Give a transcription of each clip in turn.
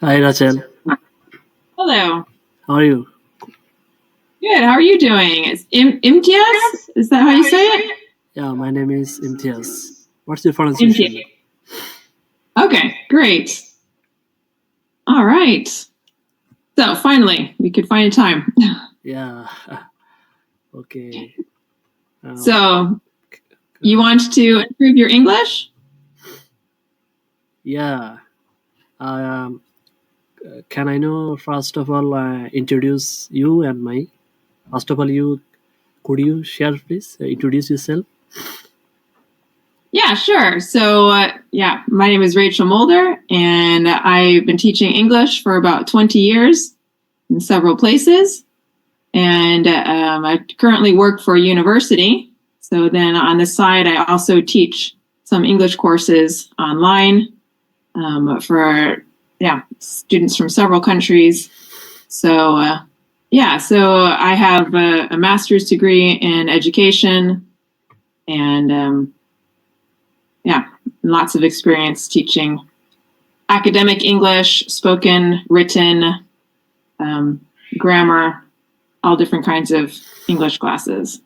Hi Rachel, Hello. how are you? Good. How are you doing? It's Imtiaz? Is that how you say it? Yeah, my name is Imtiaz. What's your pronunciation? Imtiaz. Okay, great. All right. So finally, we could find a time. Yeah, okay. So you want to improve your English? Yeah. Um, can I know first of all introduce you and my? First of all, could you share please introduce yourself? Yeah, sure. So yeah, my name is Rachel Mulder, and I've been teaching English for about 20 years in several places. And I currently work for a university. So then on the side, I also teach some English courses online for students from several countries. So so I have a master's degree in education, and lots of experience teaching academic English, spoken, written, grammar, all different kinds of English classes.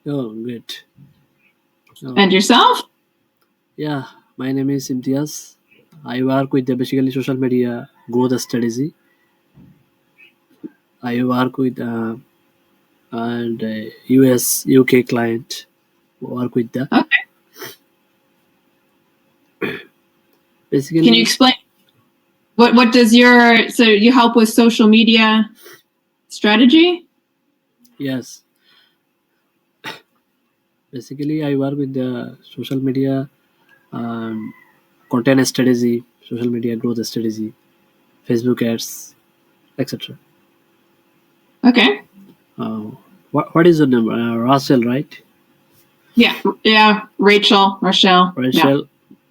Oh, good. And yourself? Yeah, my name is Imtiaz. I work with basically social media growth strategy. I work with and US UK client. Work with that. Okay. Basically, Can you explain what does so you help with social media strategy? yes. Basically, I work with the social media content strategy, social media growth strategy, Facebook ads, etc. Okay. What is your name? Rachel, right? Yeah. Rachel. Rachel Yeah.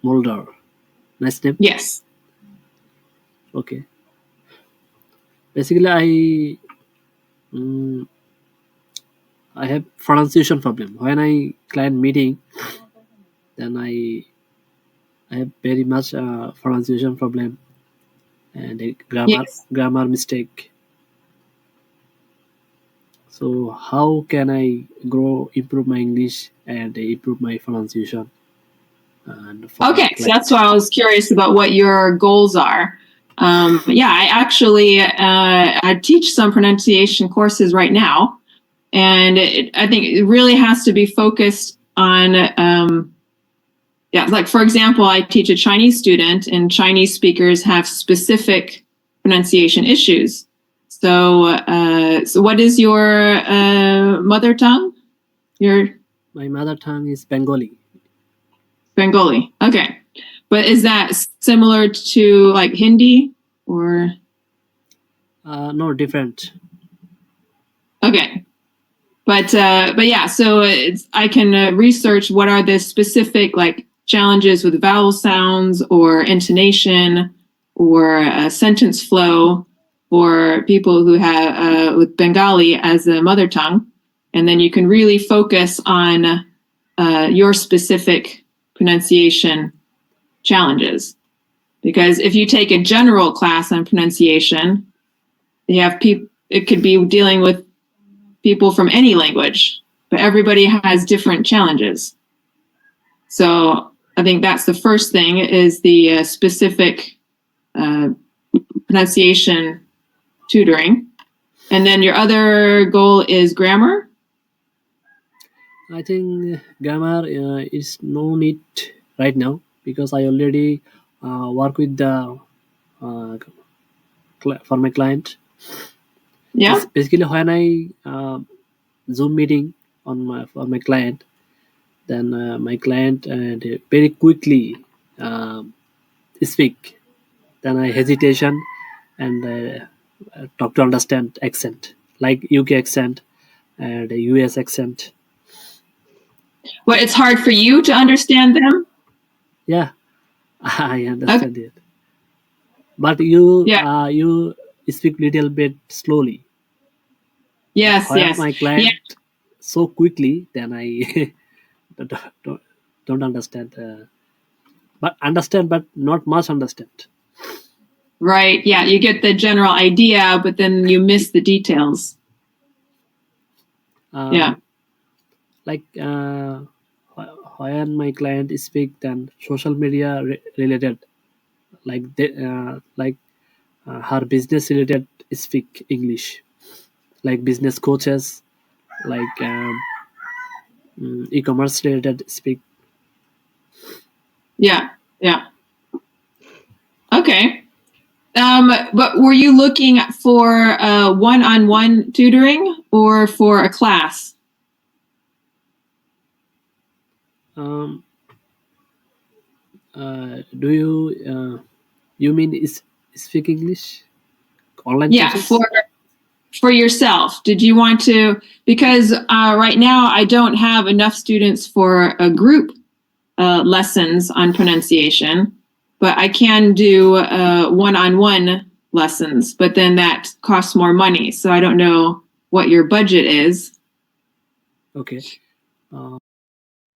Mulder. Nice name. Yes. Okay. Basically, I have pronunciation problem. When I client meeting, then I have very much pronunciation problem and a Yes. grammar mistake. So how can I improve my English and improve my pronunciation and for my Okay. So that's client? why I was curious about what your goals are. I actually I teach some pronunciation courses right now, and I think it really has to be focused on like for example, I teach a Chinese student, and Chinese speakers have specific pronunciation issues. So what is your mother tongue? My mother tongue is Bengali. Bengali. Okay, but is that similar to like Hindi or? No, different. Okay, but yeah. So I can research what are the specific like challenges with vowel sounds or intonation or sentence flow for people who have with Bengali as a mother tongue, and then you can really focus on your specific pronunciation challenges. Because if you take a general class on pronunciation, you have people. It could be dealing with people from any language, but everybody has different challenges. So I think that's the first thing is the specific pronunciation tutoring. And then your other goal is grammar. I think grammar is no need right now because I already work with the uh, for my client. Yeah. Basically, when I Zoom meeting for my client, then my client very quickly speak. Then I hesitation and talk to understand accent like UK accent and US accent. Well, it's hard for you to understand them. Yeah, I Okay. understand it. But Yeah. you speak little bit slowly. Yes. When Yes. my Yeah. client so quickly, then I don't, don't don't understand. But understand, but not much understand. Right. Yeah. You get the general idea, but then you miss the details. Yeah. Like when my client speak then social media related, like her business related speak English, like business coaches, like e-commerce related speak. Yeah. Yeah. Okay. But were you looking for one-on-one tutoring or for a class? um, do you mean is speak English online Yeah, courses? for yourself. Did you want to? Because right now I don't have enough students for a group lessons on pronunciation, but I can do one-on-one lessons. But then that costs more money, so I don't know what your budget is. Okay.